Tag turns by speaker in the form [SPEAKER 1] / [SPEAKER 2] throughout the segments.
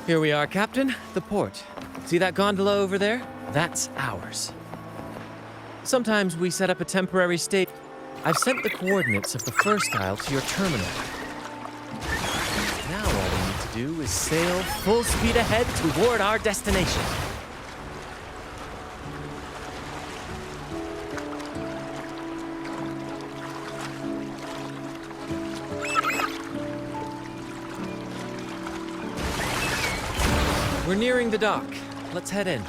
[SPEAKER 1] Here we are, Captain. The port. See that gondola over there? That's ours. Sometimes we set up a temporary state. I've sent the coordinates of the first isle to your terminal. Now all we need to do is sail full speed ahead toward our destination. We're nearing the dock. Let's head in.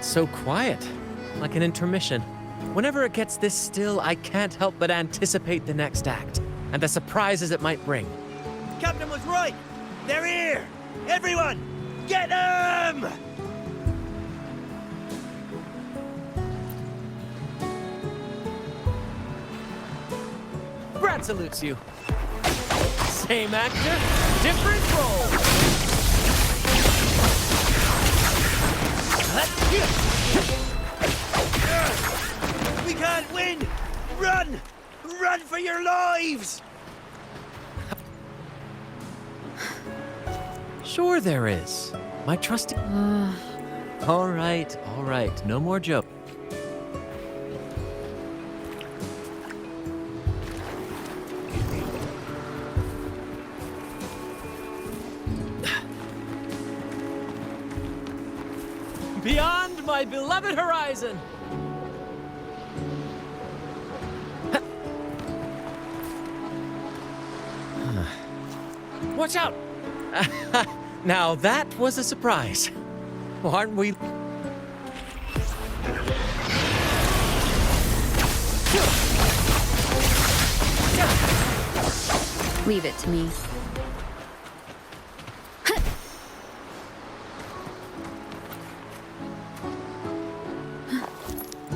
[SPEAKER 1] So quiet, like an intermission. Whenever it gets this still, I can't help but anticipate the next act, and the surprises it might bring.
[SPEAKER 2] Captain was right! They're here! Everyone, get them!
[SPEAKER 1] Brant salutes you. Same actor, different role.
[SPEAKER 2] We can't win! Run! Run for your lives!
[SPEAKER 1] Sure there is. My trusty... All right. No more joke. Beyond my beloved horizon! Watch out! Now that was a surprise. Aren't we?
[SPEAKER 3] Leave it to me.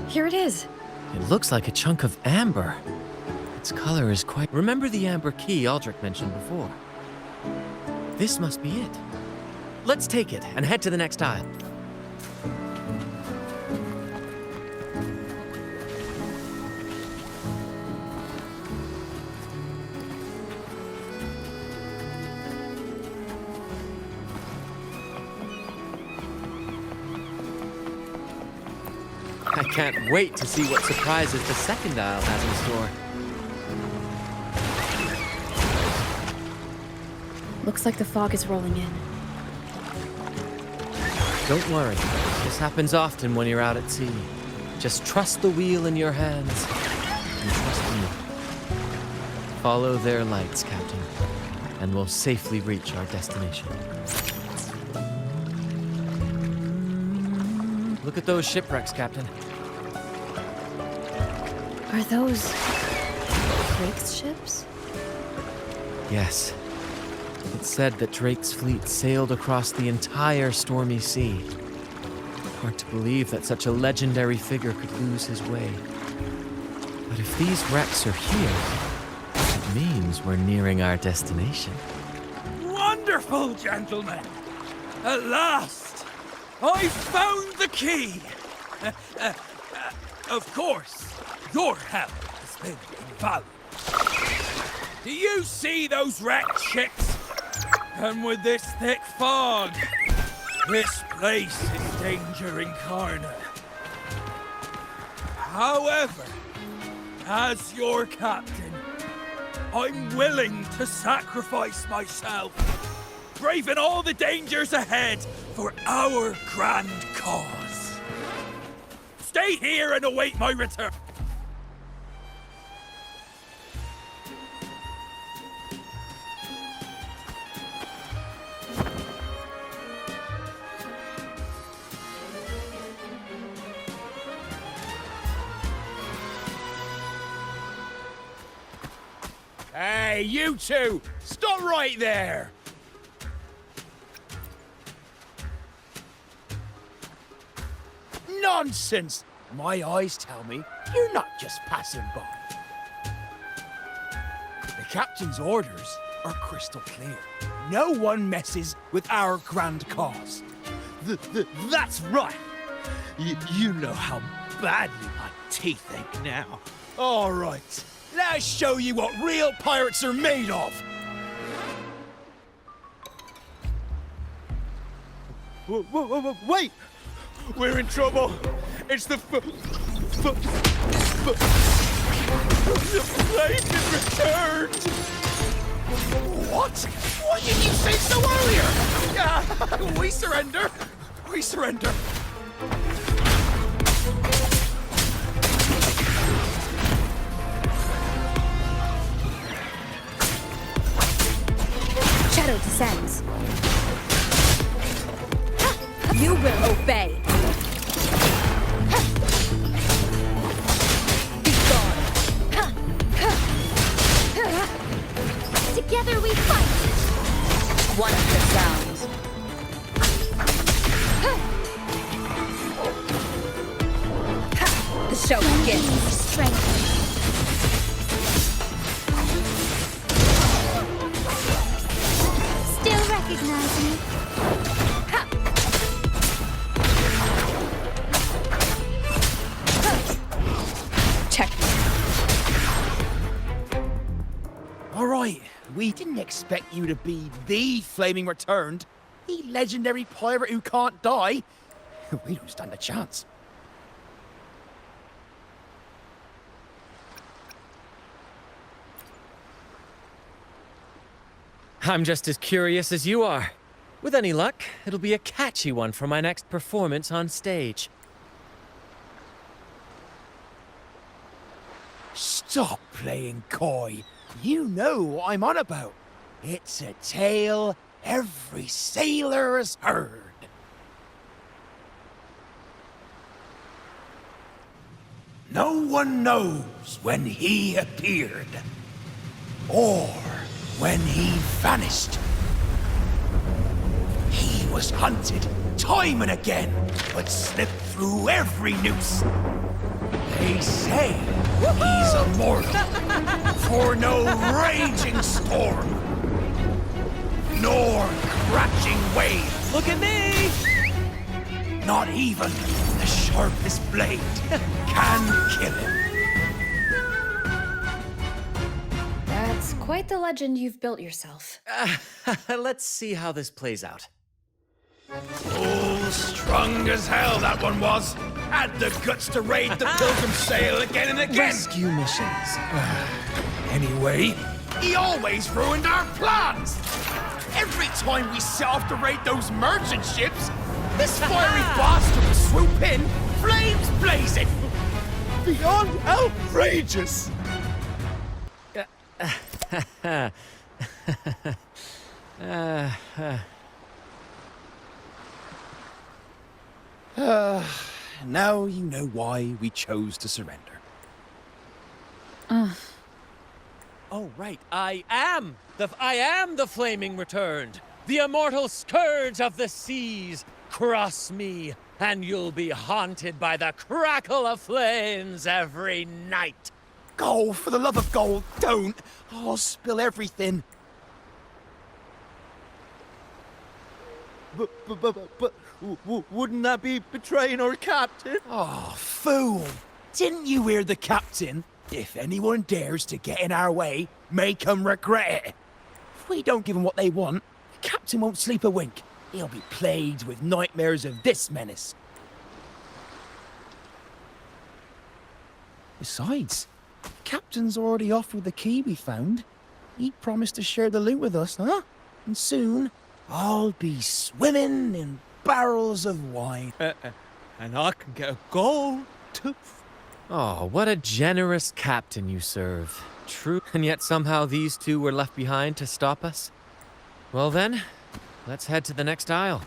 [SPEAKER 3] Here it is.
[SPEAKER 1] It looks like a chunk of amber. Its color is quite... Remember the amber key Aldrich mentioned before? This must be it. Let's take it and head to the next aisle. I can't wait to see what surprises the second aisle has in store.
[SPEAKER 3] Looks like the fog is rolling in.
[SPEAKER 1] Don't worry. This happens often when you're out at sea. Just trust the wheel in your hands and trust me. Follow their lights, Captain, and we'll safely reach our destination. Look at those shipwrecks, Captain.
[SPEAKER 3] Are those Drake's ships?
[SPEAKER 1] Yes. It's said that Drake's fleet sailed across the entire stormy sea. Hard to believe that such a legendary figure could lose his way. But if these wrecks are here, it means we're nearing our destination.
[SPEAKER 2] Wonderful, gentlemen! At last! I found the key! Of course, your help has been invaluable. Do you see those wrecked ships? And with this thick fog, this place is danger incarnate. However, as your captain, I'm willing to sacrifice myself, braving all the dangers ahead for our grand cause. Stay here and await my return. Hey, you two! Stop right there! Nonsense! My eyes tell me you're not just passing by. The captain's orders are crystal clear. No one messes with our grand cause.
[SPEAKER 4] That's right. You know how badly my teeth ache now.
[SPEAKER 2] All right, let's show you what real pirates are made of.
[SPEAKER 4] Wait! We're in trouble. It's the plane is returned.
[SPEAKER 2] What? Why didn't you say so earlier? We surrender. We surrender.
[SPEAKER 3] Shadow descends. You will obey. Be gone. Together we fight. One of the sounds. The show begins. Strength. Still recognize me? Check.
[SPEAKER 2] All right, we didn't expect you to be the Flaming Returned, the legendary pirate who can't die. We don't stand a chance.
[SPEAKER 1] I'm just as curious as you are. With any luck, it'll be a catchy one for my next performance on stage.
[SPEAKER 2] Stop playing coy. You know what I'm on about. It's a tale every sailor has heard. No one knows when he appeared, or when he vanished. He was hunted time and again, but slipped through every noose. They say he's immortal, for no raging storm, nor crashing wave.
[SPEAKER 1] Look at me!
[SPEAKER 2] Not even the sharpest blade can kill him.
[SPEAKER 3] That's quite the legend you've built yourself.
[SPEAKER 1] Let's see how this plays out.
[SPEAKER 2] Oh, strong as hell that one was. Had the guts to raid the Pilgrim Sail again and again.
[SPEAKER 1] Rescue missions.
[SPEAKER 2] Anyway, he always ruined our plans. Every time we set off to raid those merchant ships, this fiery bastard would swoop in, flames blazing. Beyond outrageous. Now you know why we chose to surrender.
[SPEAKER 1] Oh, right. I am the Flaming Returned, the immortal scourge of the seas. Cross me, and you'll be haunted by the crackle of flames every night.
[SPEAKER 2] Gold, for the love of gold, don't! I'll spill everything.
[SPEAKER 4] But wouldn't that be betraying our captain?
[SPEAKER 2] Oh, fool! Didn't you hear the captain? If anyone dares to get in our way, make 'em regret it. If we don't give 'em what they want, the captain won't sleep a wink. He'll be plagued with nightmares of this menace. Besides, the captain's already offered the key we found. He promised to share the loot with us, huh? And soon, I'll be swimming in barrels of wine.
[SPEAKER 4] And I can get a gold too.
[SPEAKER 1] Oh, what a generous captain you serve. True, and yet somehow these two were left behind to stop us? Well then, let's head to the next aisle.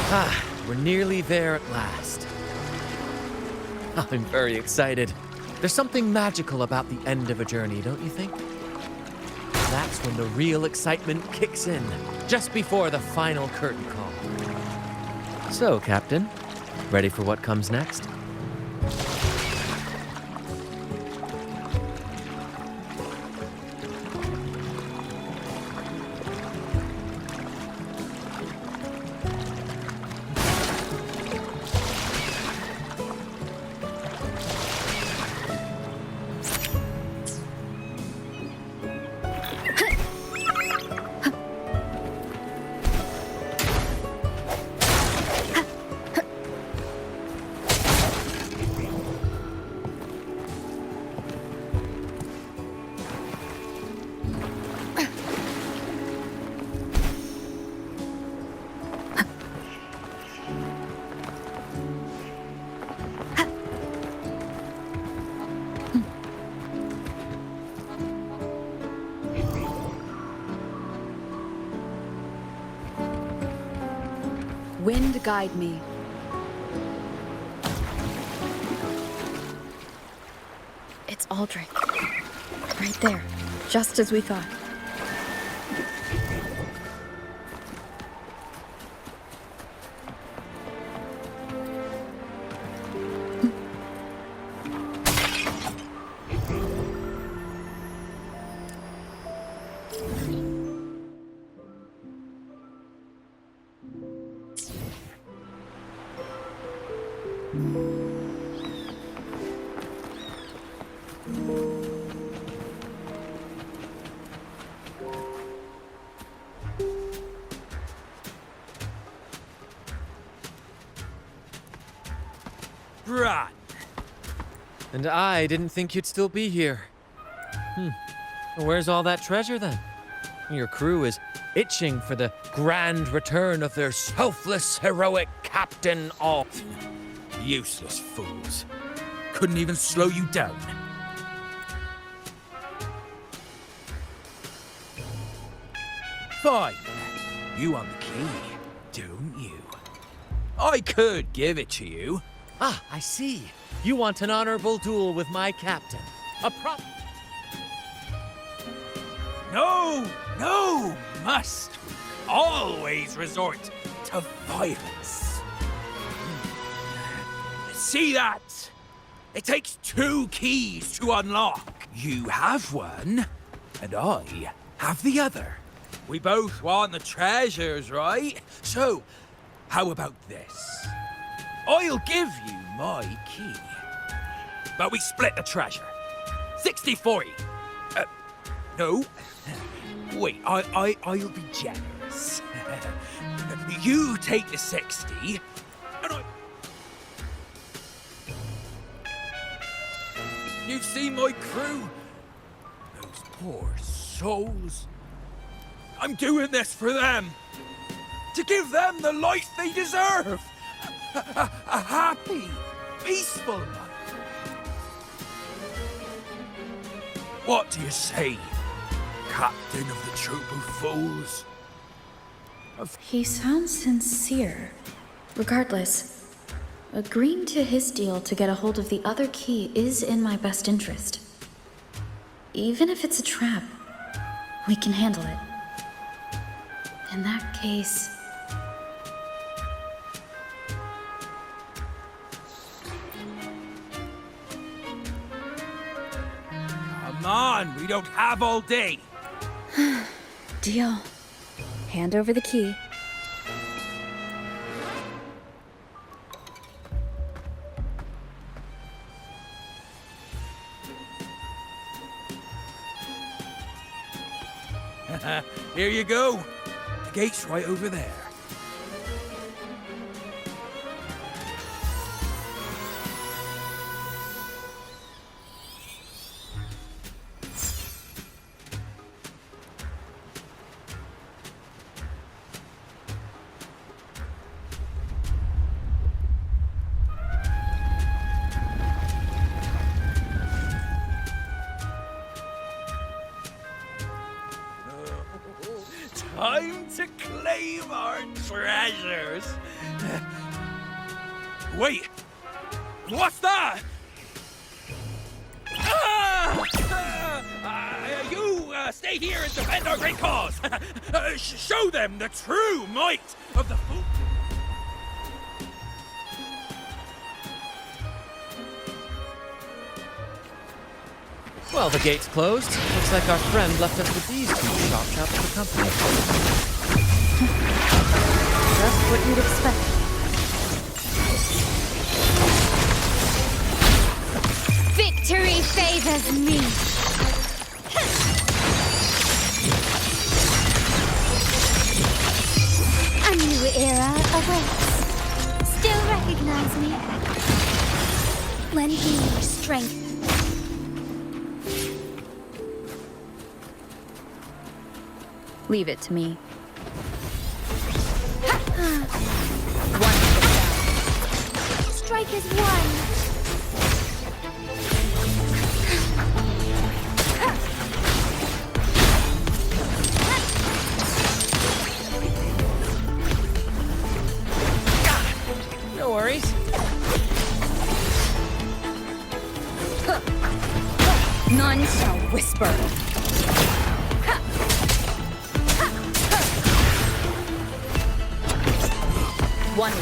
[SPEAKER 1] Ah, we're nearly there at last. I'm very excited. There's something magical about the end of a journey, don't you think? That's when the real excitement kicks in, just before the final curtain call. So, Captain, ready for what comes next?
[SPEAKER 5] Wind guide me.
[SPEAKER 3] It's Aldrich. Right there, just as we thought.
[SPEAKER 2] Brant!
[SPEAKER 1] And I didn't think you'd still be here. Where's all that treasure then? Your crew is itching for the grand return of their selfless, heroic captain of...
[SPEAKER 2] Useless fools. Couldn't even slow you down. Fine. You want the key, don't you? I could give it to you.
[SPEAKER 1] Ah, I see. You want an honorable duel with my captain. A prop...
[SPEAKER 2] No, must always resort to violence. See that? It takes 2 keys to unlock. You have one, and I have the other. We both want the treasures, right? So, how about this? I'll give you my key, but we split the treasure. 60-40. No. Wait, I'll be generous. You take the 60, and I... You see my crew? Those poor souls. I'm doing this for them. To give them the life they deserve. A happy, peaceful life. What do you say, Captain of the Troupe of Fools?
[SPEAKER 3] He sounds sincere. Regardless, agreeing to his deal to get a hold of the other key is in my best interest. Even if it's a trap, we can handle it. In that case...
[SPEAKER 2] Come on, we don't have all day.
[SPEAKER 3] Deal. Hand over the key.
[SPEAKER 2] Here you go. The gate's right over there. time to claim our treasures. Wait, what's that? You stay here and defend our great cause. Show them the true might of the folk.
[SPEAKER 1] Well, the gate's closed. Looks like our friend left us with these two shop shops for company.
[SPEAKER 3] Just what you'd expect.
[SPEAKER 6] Victory favors me. A new era awaits. Still recognize me? Lend me your strength.
[SPEAKER 5] Leave it to me.
[SPEAKER 6] One strike is one.
[SPEAKER 1] No worries.
[SPEAKER 5] None shall whisper.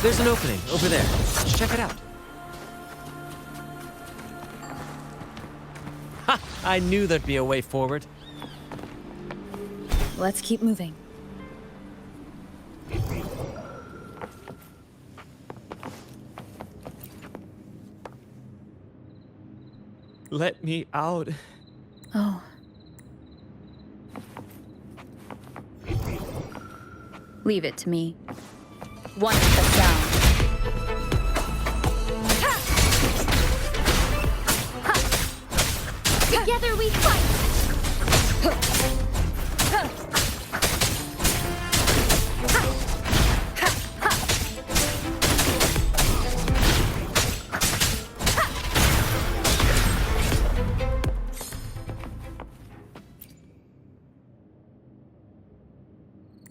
[SPEAKER 1] There's an opening over there. Let's check it out. Ha! I knew there'd be a way forward.
[SPEAKER 5] Let's keep moving.
[SPEAKER 1] Let me out.
[SPEAKER 5] Oh. Leave it to me. One step down.
[SPEAKER 6] Together we fight.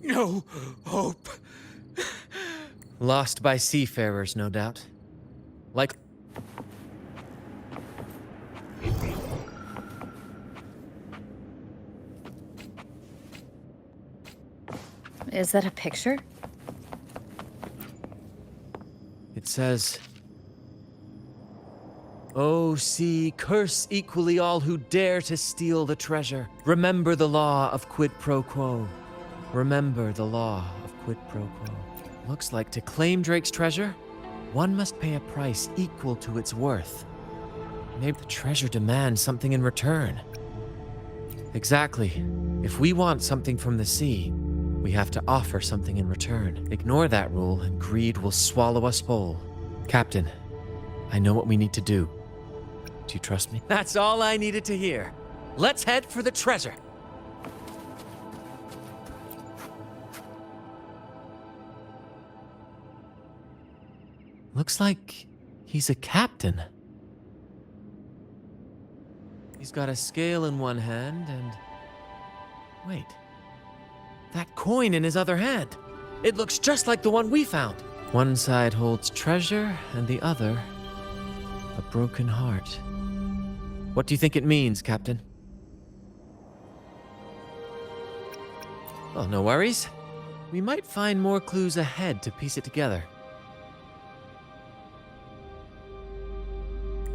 [SPEAKER 2] No hope.
[SPEAKER 1] Lost by seafarers, no doubt. Like...
[SPEAKER 5] Is that a picture?
[SPEAKER 1] It says... "O sea, curse equally all who dare to steal the treasure. Remember the law of quid pro quo. Remember the law of quid pro quo." Looks like to claim Drake's treasure, one must pay a price equal to its worth. Maybe the treasure demands something in return. Exactly. If we want something from the sea, we have to offer something in return. Ignore that rule, and greed will swallow us whole. Captain, I know what we need to do. Do you trust me? That's all I needed to hear. Let's head for the treasure. Looks like he's a captain. He's got a scale in one hand and... Wait. That coin in his other hand. It looks just like the one we found. One side holds treasure and the other... a broken heart. What do you think it means, Captain? Well, no worries. We might find more clues ahead to piece it together.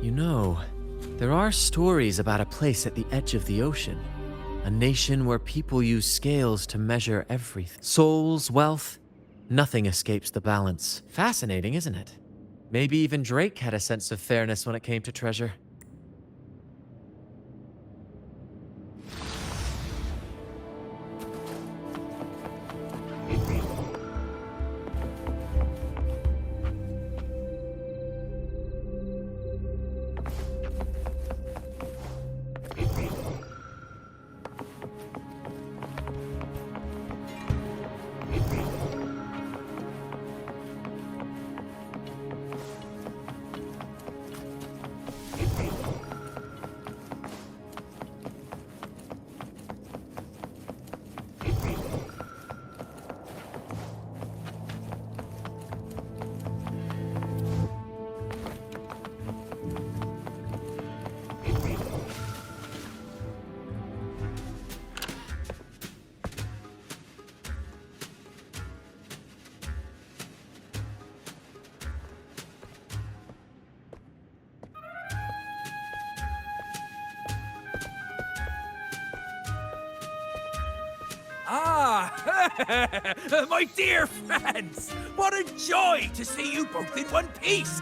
[SPEAKER 1] You know, there are stories about a place at the edge of the ocean. A nation where people use scales to measure everything. Souls, wealth, nothing escapes the balance. Fascinating, isn't it? Maybe even Drake had a sense of fairness when it came to treasure.
[SPEAKER 2] My dear friends, what a joy to see you both in one piece.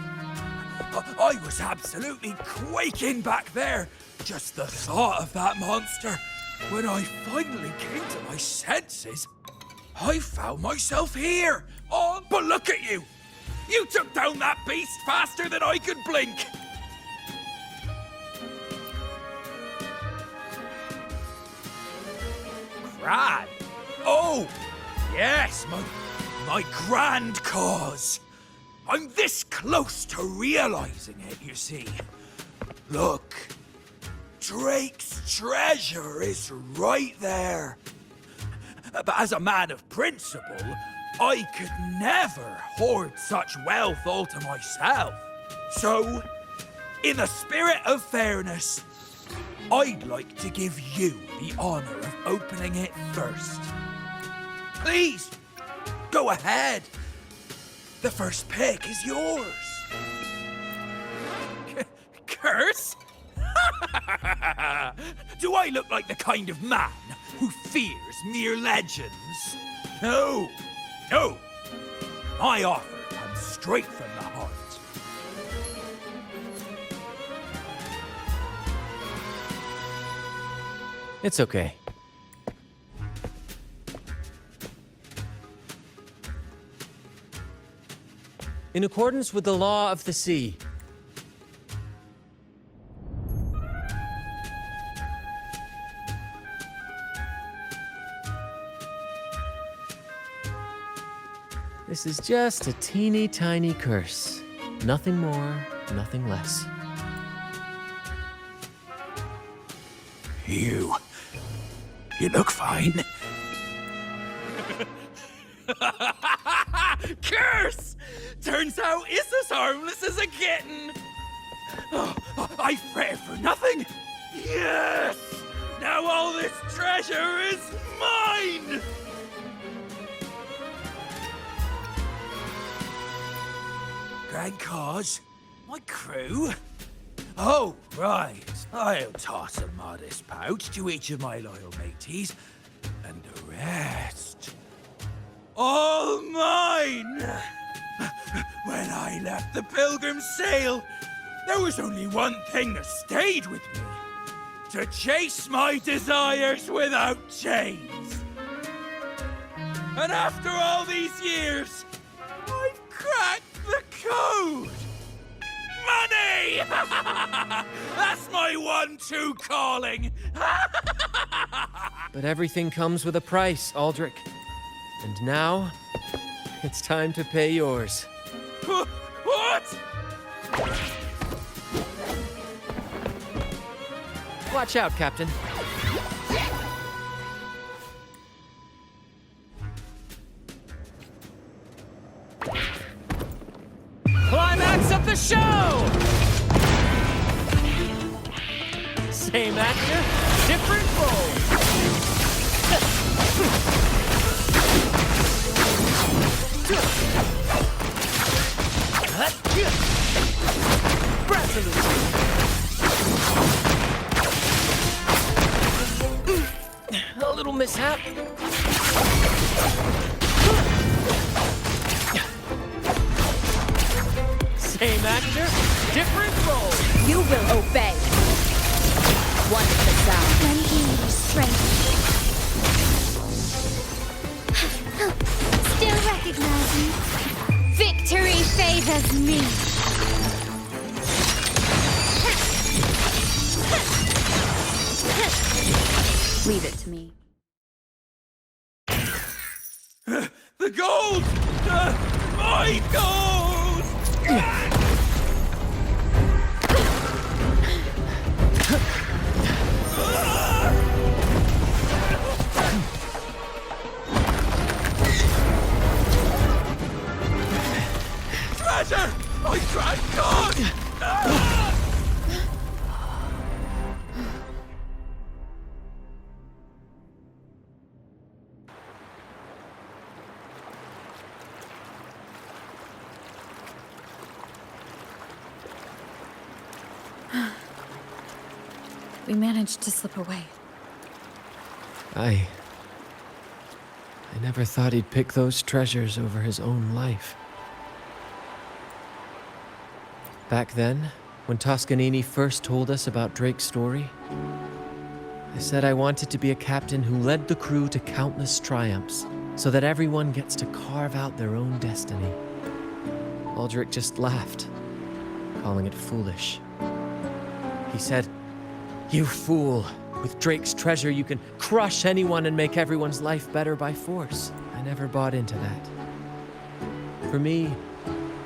[SPEAKER 2] I was absolutely quaking back there. Just the thought of that monster. When I finally came to my senses, I found myself here. Oh, but look at you. You took down that beast faster than I could blink. Gran? Oh, yes, my grand cause. I'm this close to realizing it, you see. Look, Drake's treasure is right there. But as a man of principle, I could never hoard such wealth all to myself. So, in the spirit of fairness, I'd like to give you the honor of opening it first. Please, go ahead. The first pick is yours. Curse? Do I look like the kind of man who fears mere legends? No, no. My offer comes straight from the heart.
[SPEAKER 1] It's okay. In accordance with the law of the sea, this is just a teeny tiny curse. Nothing more, nothing less.
[SPEAKER 2] You look fine. Curse! Turns out it's as harmless as a kitten. Oh, I fret for nothing. Yes! Now all this treasure is mine! Grand cause? My crew? Oh, right. I'll toss a modest pouch to each of my loyal mateys, and the rest, all mine! When I left the Pilgrim's Sail, there was only one thing that stayed with me. To chase my desires without chains. And after all these years, I've cracked the code! Money! That's my 1-2 calling!
[SPEAKER 1] But everything comes with a price, Aldrich. And now, it's time to pay yours.
[SPEAKER 2] What?
[SPEAKER 1] Watch out, Captain. Climax of the show! Same actor, different role. A little mishap. Same actor, different role.
[SPEAKER 5] You will obey. Wonderful sound.
[SPEAKER 6] Lend me your strength. Still recognize me? Victory favors me.
[SPEAKER 5] Leave it to me.
[SPEAKER 2] The gold! My gold! Treasure! My grand god!
[SPEAKER 3] We managed to slip away.
[SPEAKER 1] I I never thought he'd pick those treasures over his own life. Back then, when Toscanini first told us about Drake's story, I said I wanted to be a captain who led the crew to countless triumphs, so that everyone gets to carve out their own destiny. Aldrich just laughed, calling it foolish. He said, "You fool! With Drake's treasure, you can crush anyone and make everyone's life better by force." I never bought into that. For me,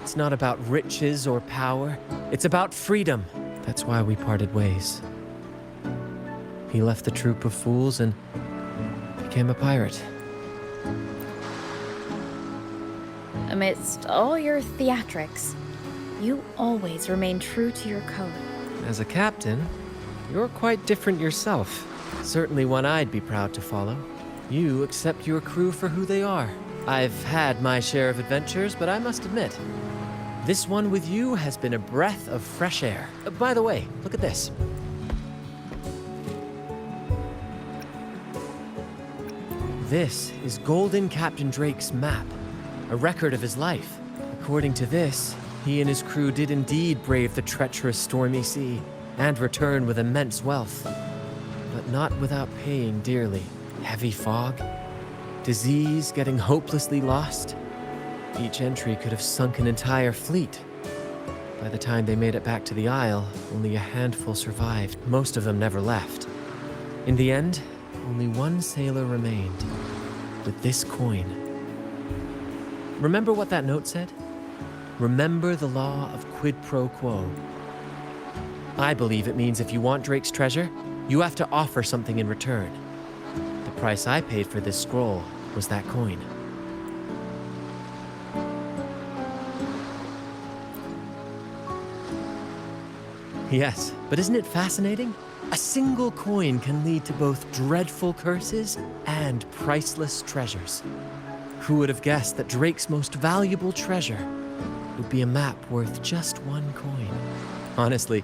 [SPEAKER 1] it's not about riches or power. It's about freedom. That's why we parted ways. He left the troupe of fools and became a pirate.
[SPEAKER 5] Amidst all your theatrics, you always remain true to your code.
[SPEAKER 1] As a captain, you're quite different yourself. Certainly one I'd be proud to follow. You accept your crew for who they are. I've had my share of adventures, but I must admit, this one with you has been a breath of fresh air. By the way, look at this. This is Golden Captain Drake's map, a record of his life. According to this, he and his crew did indeed brave the treacherous stormy sea and return with immense wealth, but not without paying dearly. Heavy fog, disease, getting hopelessly lost. Each entry could have sunk an entire fleet. By the time they made it back to the Isle, only a handful survived. Most of them never left. In the end, only one sailor remained, with this coin. Remember what that note said? Remember the law of quid pro quo. I believe it means if you want Drake's treasure, you have to offer something in return. The price I paid for this scroll was that coin. Yes, but isn't it fascinating? A single coin can lead to both dreadful curses and priceless treasures. Who would have guessed that Drake's most valuable treasure would be a map worth just one coin? Honestly,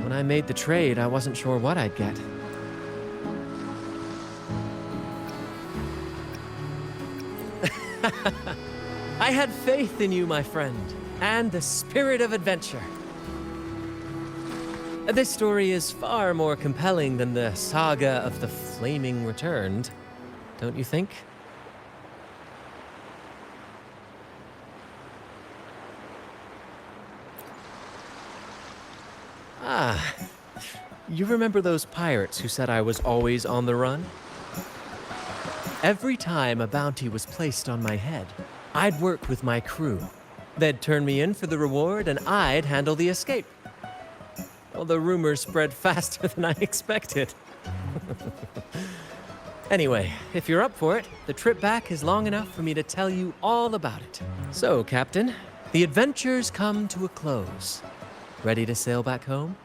[SPEAKER 1] when I made the trade, I wasn't sure what I'd get. I had faith in you, my friend, and the spirit of adventure. This story is far more compelling than the saga of the Flaming Returned, don't you think? Ah, you remember those pirates who said I was always on the run? Every time a bounty was placed on my head, I'd work with my crew. They'd turn me in for the reward, and I'd handle the escape. Well, the rumors spread faster than I expected. Anyway, if you're up for it, the trip back is long enough for me to tell you all about it. So, Captain, the adventures come to a close. Ready to sail back home?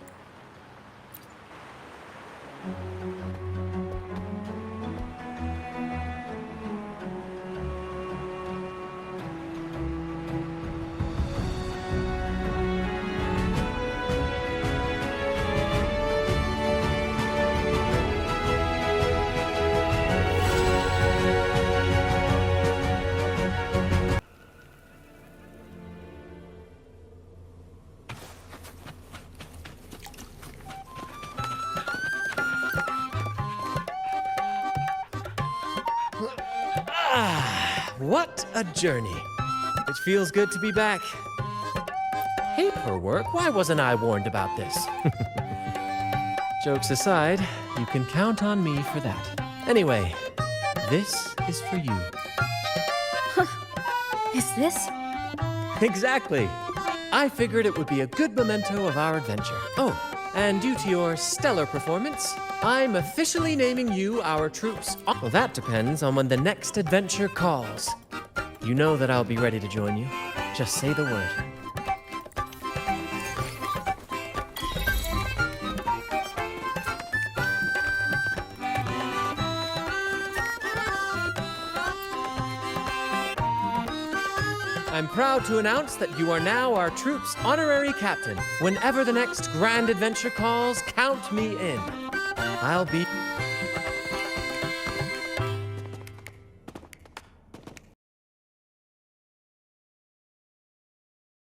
[SPEAKER 1] What a journey. It feels good to be back. Paperwork? Why wasn't I warned about this? Jokes aside, you can count on me for that. Anyway, this is for you.
[SPEAKER 5] Is this?
[SPEAKER 1] Exactly. I figured it would be a good memento of our adventure. Oh, and due to your stellar performance, I'm officially naming you our troops. Well, that depends on when the next adventure calls. You know that I'll be ready to join you. Just say the word. I'm proud to announce that you are now our troupe's honorary captain. Whenever the next grand adventure calls, count me in. I'll be...